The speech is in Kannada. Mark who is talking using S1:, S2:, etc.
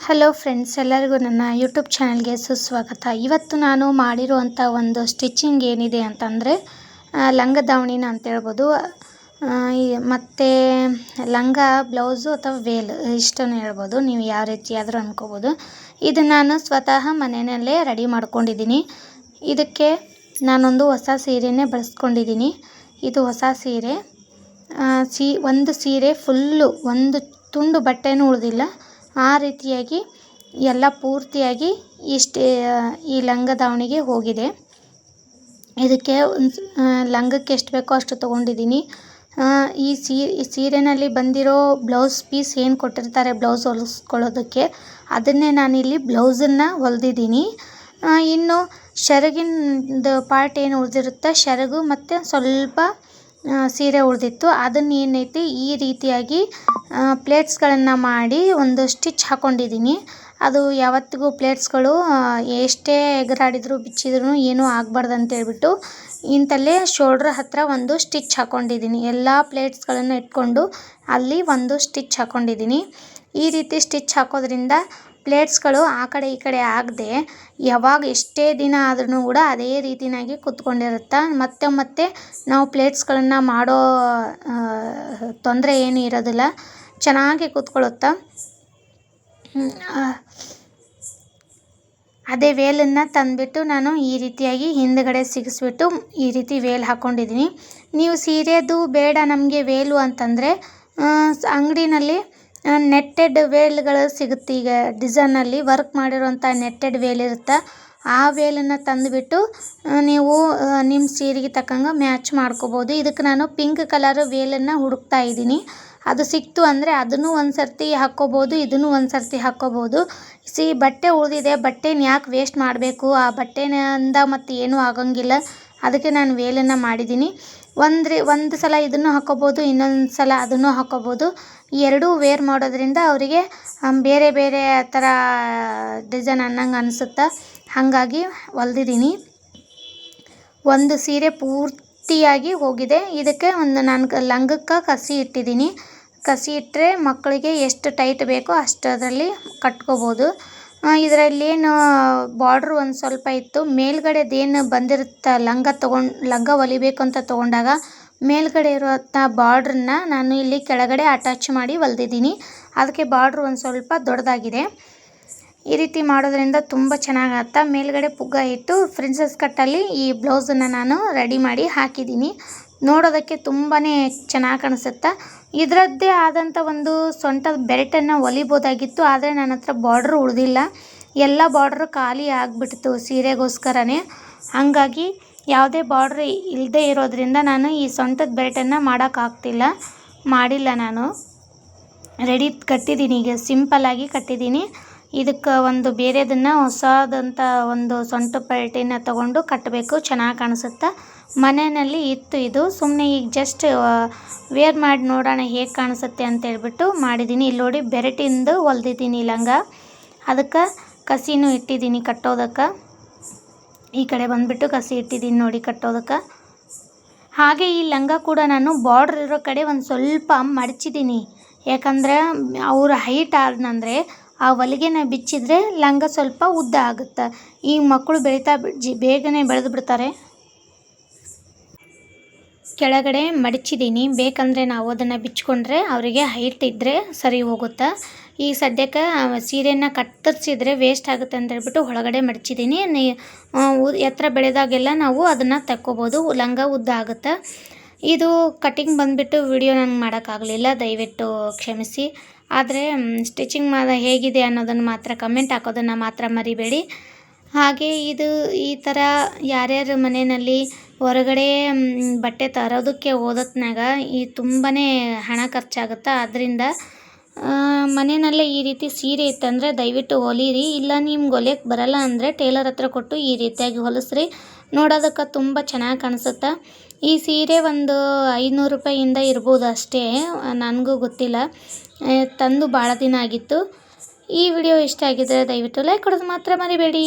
S1: ಹಲೋ ಫ್ರೆಂಡ್ಸ್, ಎಲ್ಲರಿಗೂ ನನ್ನ ಯೂಟ್ಯೂಬ್ ಚಾನಲ್ಗೆ ಸುಸ್ವಾಗತ. ಇವತ್ತು ನಾನು ಮಾಡಿರುವಂಥ ಒಂದು ಸ್ಟಿಚಿಂಗ್ ಏನಿದೆ ಅಂತಂದರೆ ಲಂಗ ದಾವಣಿನ ಅಂತ ಹೇಳ್ಬೋದು. ಮತ್ತು ಲಂಗ ಬ್ಲೌಸು ಅಥವಾ ವೇಲ್ ಇಷ್ಟನ್ನು ಹೇಳ್ಬೋದು, ನೀವು ಯಾವ ರೀತಿ ಆದರೂ ಅಂದ್ಕೋಬೋದು. ಇದು ನಾನು ಸ್ವತಃ ಮನೆಯಲ್ಲೇ ರೆಡಿ ಮಾಡ್ಕೊಂಡಿದ್ದೀನಿ. ಇದಕ್ಕೆ ನಾನೊಂದು ಹೊಸ ಸೀರೆನೇ ಬಳಸ್ಕೊಂಡಿದ್ದೀನಿ. ಇದು ಹೊಸ ಸೀರೆ. ಒಂದು ಸೀರೆ ಫುಲ್ಲು ಒಂದು ತುಂಡು ಬಟ್ಟೆನೂ ಉಳಿದಿಲ್ಲ. ಆ ರೀತಿಯಾಗಿ ಎಲ್ಲ ಪೂರ್ತಿಯಾಗಿ ಈ ಲಂಗ ದಾವಣಿಗೆ ಹೋಗಿದೆ. ಇದಕ್ಕೆ ಲಂಗಕ್ಕೆ ಎಷ್ಟು ಬೇಕೋ ಅಷ್ಟು ತೊಗೊಂಡಿದ್ದೀನಿ. ಈ ಸೀರೆನಲ್ಲಿ ಬಂದಿರೋ ಬ್ಲೌಸ್ ಪೀಸ್ ಏನು ಕೊಟ್ಟಿರ್ತಾರೆ ಬ್ಲೌಸ್ ಹೊಲಿಸ್ಕೊಳ್ಳೋದಕ್ಕೆ, ಅದನ್ನೇ ನಾನಿಲ್ಲಿ ಬ್ಲೌಸನ್ನು ಹೊಲಿದಿದ್ದೀನಿ. ಇನ್ನು ಸೆರಗಿನ ಪಾರ್ಟ್ ಏನು ಉಳಿದಿರುತ್ತೆ, ಸೆರಗು ಮತ್ತು ಸ್ವಲ್ಪ ಸೀರೆ ಉಳಿದಿತ್ತು, ಅದನ್ನು ಏನೈತಿ ಈ ರೀತಿಯಾಗಿ ಪ್ಲೇಟ್ಸ್ಗಳನ್ನು ಮಾಡಿ ಒಂದು ಸ್ಟಿಚ್ ಹಾಕ್ಕೊಂಡಿದ್ದೀನಿ. ಅದು ಯಾವತ್ತಿಗೂ ಪ್ಲೇಟ್ಸ್ಗಳು ಎಷ್ಟೇ ಎಗರಾಡಿದ್ರು ಬಿಚ್ಚಿದ್ರೂ ಏನೂ ಆಗಬಾರ್ದು ಅಂತೇಳ್ಬಿಟ್ಟು ಇಂತಲ್ಲೇ ಶೋಲ್ಡ್ರ್ ಹತ್ತಿರ ಒಂದು ಸ್ಟಿಚ್ ಹಾಕ್ಕೊಂಡಿದ್ದೀನಿ. ಎಲ್ಲ ಪ್ಲೇಟ್ಸ್ಗಳನ್ನು ಇಟ್ಕೊಂಡು ಅಲ್ಲಿ ಒಂದು ಸ್ಟಿಚ್ ಹಾಕ್ಕೊಂಡಿದ್ದೀನಿ. ಈ ರೀತಿ ಸ್ಟಿಚ್ ಹಾಕೋದ್ರಿಂದ ಪ್ಲೇಟ್ಸ್ಗಳು ಆ ಕಡೆ ಈ ಕಡೆ ಆಗದೆ ಯಾವಾಗ ಎಷ್ಟೇ ದಿನ ಆದ್ರೂ ಕೂಡ ಅದೇ ರೀತಿಯಾಗಿ ಕೂತ್ಕೊಂಡಿರುತ್ತೆ. ಮತ್ತೆ ನಾವು ಪ್ಲೇಟ್ಸ್ಗಳನ್ನು ಮಾಡೋ ತೊಂದರೆ ಏನೂ ಇರೋದಿಲ್ಲ, ಚೆನ್ನಾಗಿ ಕೂತ್ಕೊಳ್ಳುತ್ತೆ. ಅದೇ ವೇಲನ್ನು ತಂದುಬಿಟ್ಟು ನಾನು ಈ ರೀತಿಯಾಗಿ ಹಿಂದುಗಡೆ ಸಿಗಿಸ್ಬಿಟ್ಟು ಈ ರೀತಿ ವೇಲ್ ಹಾಕ್ಕೊಂಡಿದ್ದೀನಿ. ನೀವು ಸೀರೆದು ಬೇಡ ನಮಗೆ ವೇಲು ಅಂತಂದರೆ ಅಂಗಡಿನಲ್ಲಿ ನೆಟ್ಟೆಡ್ ವೇಲ್ಗಳು ಸಿಗುತ್ತೆ. ಈಗ ಡಿಸೈನಲ್ಲಿ ವರ್ಕ್ ಮಾಡಿರೋಂಥ ನೆಟ್ಟೆಡ್ ವೇಲ್ ಇರುತ್ತೆ. ಆ ವೇಲನ್ನು ತಂದುಬಿಟ್ಟು ನೀವು ನಿಮ್ಮ ಸೀರೆಗೆ ತಕ್ಕಂಗೆ ಮ್ಯಾಚ್ ಮಾಡ್ಕೋಬೋದು. ಇದಕ್ಕೆ ನಾನು ಪಿಂಕ್ ಕಲರ್ ವೇಲನ್ನು ಹುಡುಕ್ತಾ ಇದ್ದೀನಿ. ಅದು ಸಿಕ್ತು ಅಂದರೆ ಅದನ್ನು ಒಂದು ಸರ್ತಿ ಹಾಕ್ಕೋಬೋದು, ಇದನ್ನು ಒಂದು ಸರ್ತಿ ಹಾಕ್ಕೋಬೋದು. ಬಟ್ಟೆ ಉಳಿದಿದೆ, ಬಟ್ಟೆನ ಯಾಕೆ ವೇಸ್ಟ್ ಮಾಡಬೇಕು, ಆ ಬಟ್ಟೆನಿಂದ ಮತ್ತು ಏನೂ ಆಗೋಂಗಿಲ್ಲ, ಅದಕ್ಕೆ ನಾನು ವೇಲನ್ನು ಮಾಡಿದ್ದೀನಿ. ಒಂದು ಸಲ ಇದನ್ನು ಹಾಕ್ಕೋಬೋದು, ಇನ್ನೊಂದು ಸಲ ಅದನ್ನು ಹಾಕ್ಕೋಬೋದು. ಎರಡೂ ವೇರ್ ಮಾಡೋದ್ರಿಂದ ಅವರಿಗೆ ಬೇರೆ ಬೇರೆ ಥರ ಡಿಸೈನ್ ಅನ್ನಂಗೆ ಅನಿಸುತ್ತೆ. ಹಾಗಾಗಿ ಹೊಲ್ದಿದ್ದೀನಿ. ಒಂದು ಸೀರೆ ಪೂರ್ತಿಯಾಗಿ ಹೋಗಿದೆ. ಇದಕ್ಕೆ ನಾನು ಲಂಗಕ್ಕೆ ಕಸಿ ಇಟ್ಟಿದ್ದೀನಿ. ಕಸಿ ಇಟ್ಟರೆ ಮಕ್ಕಳಿಗೆ ಎಷ್ಟು ಟೈಟ್ ಬೇಕೋ ಅಷ್ಟರಲ್ಲಿ ಕಟ್ಕೋಬೋದು. ಇದರಲ್ಲೇನು ಬಾರ್ಡ್ರು ಒಂದು ಸ್ವಲ್ಪ ಇತ್ತು. ಮೇಲ್ಗಡೆದೇನು ಬಂದಿರುತ್ತೆ ಲಂಗ ಹೊಲಿಬೇಕು ಅಂತ ತೊಗೊಂಡಾಗ ಮೇಲ್ಗಡೆ ಇರುವಂಥ ಬಾರ್ಡ್ರನ್ನ ನಾನು ಇಲ್ಲಿ ಕೆಳಗಡೆ ಅಟ್ಯಾಚ್ ಮಾಡಿ ಹೊಲ್ದಿದ್ದೀನಿ. ಅದಕ್ಕೆ ಬಾರ್ಡ್ರು ಒಂದು ಸ್ವಲ್ಪ ದೊಡ್ಡದಾಗಿದೆ. ಈ ರೀತಿ ಮಾಡೋದ್ರಿಂದ ತುಂಬ ಚೆನ್ನಾಗತ್ತೆ. ಮೇಲ್ಗಡೆ ಪುಗ್ಗ ಇಟ್ಟು ಪ್ರಿನ್ಸಸ್ ಕಟ್ಟಲ್ಲಿ ಈ ಬ್ಲೌಸನ್ನು ನಾನು ರೆಡಿ ಮಾಡಿ ಹಾಕಿದ್ದೀನಿ. ನೋಡೋದಕ್ಕೆ ತುಂಬಾ ಚೆನ್ನಾಗಿ ಕಾಣಿಸುತ್ತೆ. ಇದರದ್ದೇ ಆದಂಥ ಒಂದು ಸೊಂಟದ ಬೆಲ್ಟನ್ನು ಹೊಲಿಬೋದಾಗಿತ್ತು, ಆದರೆ ನನ್ನ ಹತ್ರ ಬಾರ್ಡ್ರು ಉಳಿದಿಲ್ಲ. ಎಲ್ಲ ಬಾರ್ಡ್ರು ಖಾಲಿ ಆಗಿಬಿಡ್ತು ಸೀರೆಗೋಸ್ಕರನೇ. ಹಾಗಾಗಿ ಯಾವುದೇ ಬಾರ್ಡ್ರ್ ಇಲ್ಲದೆ ಇರೋದ್ರಿಂದ ನಾನು ಈ ಸೊಂಟದ ಬೆಲ್ಟನ್ನು ಮಾಡಿಲ್ಲ. ನಾನು ರೆಡಿ ಕಟ್ಟಿದ್ದೀನಿ. ಈಗ ಸಿಂಪಲ್ಲಾಗಿ ಕಟ್ಟಿದ್ದೀನಿ. ಇದಕ್ಕೆ ಒಂದು ಬೇರೆದನ್ನು ಹೊಸದಂಥ ಒಂದು ಸೊಂಟ ಬೆಲ್ಟನ್ನು ತೊಗೊಂಡು ಕಟ್ಟಬೇಕು, ಚೆನ್ನಾಗಿ ಕಾಣಿಸುತ್ತೆ. ಮನೆಯಲ್ಲಿ ಇತ್ತು ಇದು, ಸುಮ್ಮನೆ ಈಗ ಜಸ್ಟ್ ವೇರ್ ಮಾಡಿ ನೋಡೋಣ ಹೇಗೆ ಕಾಣಿಸುತ್ತೆ ಅಂತೇಳ್ಬಿಟ್ಟು ಮಾಡಿದ್ದೀನಿ. ಇಲ್ಲಿ ನೋಡಿ ಬೆರಟಿಂದು ಹೊಲ್ದಿದ್ದೀನಿ ಲಂಗ. ಅದಕ್ಕೆ ಕಸಿನೂ ಇಟ್ಟಿದ್ದೀನಿ ಕಟ್ಟೋದಕ್ಕೆ. ಈ ಕಡೆ ಬಂದುಬಿಟ್ಟು ಕಸಿ ಇಟ್ಟಿದ್ದೀನಿ ನೋಡಿ ಕಟ್ಟೋದಕ್ಕೆ. ಹಾಗೆ ಈ ಲಂಗ ಕೂಡ ನಾನು ಬಾರ್ಡ್ರ್ ಇರೋ ಕಡೆ ಒಂದು ಸ್ವಲ್ಪ ಮಡಚಿದ್ದೀನಿ. ಯಾಕಂದರೆ ಅವ್ರ ಹೈಟ್ ಆದನಂದರೆ ಆ ಹೊಲಿಗೆನ ಬಿಚ್ಚಿದ್ರೆ ಲಂಗ ಸ್ವಲ್ಪ ಉದ್ದ ಆಗುತ್ತೆ. ಈ ಮಕ್ಕಳು ಬೇಗನೆ ಬೆಳೆದು ಬಿಡ್ತಾರೆ. ಕೆಳಗಡೆ ಮಡಚಿದ್ದೀನಿ, ಬೇಕಂದರೆ ನಾವು ಅದನ್ನು ಬಿಚ್ಕೊಂಡ್ರೆ ಅವರಿಗೆ ಹೈಟ್ ಇದ್ದರೆ ಸರಿ ಹೋಗುತ್ತೆ. ಈ ಸದ್ಯಕ್ಕೆ ಸೀರೆಯನ್ನು ಕತ್ತರಿಸಿದ್ರೆ ವೇಸ್ಟ್ ಆಗುತ್ತೆ ಅಂತ ಹೇಳ್ಬಿಟ್ಟು ಒಳಗಡೆ ಮಡಚಿದ್ದೀನಿ. ಎತ್ತರ ಬೆಳೆದಾಗೆಲ್ಲ ನಾವು ಅದನ್ನು ತಕ್ಕೋಬೋದು, ಲಂಗ ಉದ್ದ ಆಗುತ್ತೆ. ಇದು ಕಟಿಂಗ್ ಬಂದುಬಿಟ್ಟು ವಿಡಿಯೋ ನನಗೆ ಮಾಡೋಕ್ಕಾಗಲಿಲ್ಲ, ದಯವಿಟ್ಟು ಕ್ಷಮಿಸಿ. ಆದರೆ ಸ್ಟಿಚಿಂಗ್ ಹೇಗಿದೆ ಅನ್ನೋದನ್ನು ಮಾತ್ರ ಕಮೆಂಟ್ ಹಾಕೋದನ್ನು ಮಾತ್ರ ಮರಿಬೇಡಿ. ಹಾಗೆ ಈ ಥರ ಯಾರ್ಯಾರ ಮನೆಯಲ್ಲಿ ಹೊರಗಡೆ ಬಟ್ಟೆ ತರೋದಕ್ಕೆ ಹೋದತ್ನಾಗ ತುಂಬಾ ಹಣ ಖರ್ಚಾಗುತ್ತೆ. ಆದ್ದರಿಂದ ಮನೆಯಲ್ಲೇ ಈ ರೀತಿ ಸೀರೆ ಇತ್ತಂದರೆ ದಯವಿಟ್ಟು ಹೊಲೀರಿ. ಇಲ್ಲ ನಿಮ್ಗೆ ಹೊಲಿಯೋಕ್ಕೆ ಬರಲ್ಲ ಅಂದರೆ ಟೇಲರ್ ಹತ್ರ ಕೊಟ್ಟು ಈ ರೀತಿಯಾಗಿ ಹೊಲಿಸ್ರಿ, ನೋಡೋದಕ್ಕೆ ತುಂಬ ಚೆನ್ನಾಗಿ ಕಾಣಿಸುತ್ತೆ. ಈ ಸೀರೆ ಒಂದು 500 ರೂಪಾಯಿಂದ ಇರ್ಬೋದು ಅಷ್ಟೇ, ನನಗೂ ಗೊತ್ತಿಲ್ಲ. ತಂದು ಭಾಳ ದಿನ ಆಗಿತ್ತು. ಈ ವಿಡಿಯೋ ಇಷ್ಟ ಆಗಿದ್ದರೆ ದಯವಿಟ್ಟು ಲೈಕ್ ಕೊಡೋದು ಮಾತ್ರ ಮರಿಬೇಡಿ.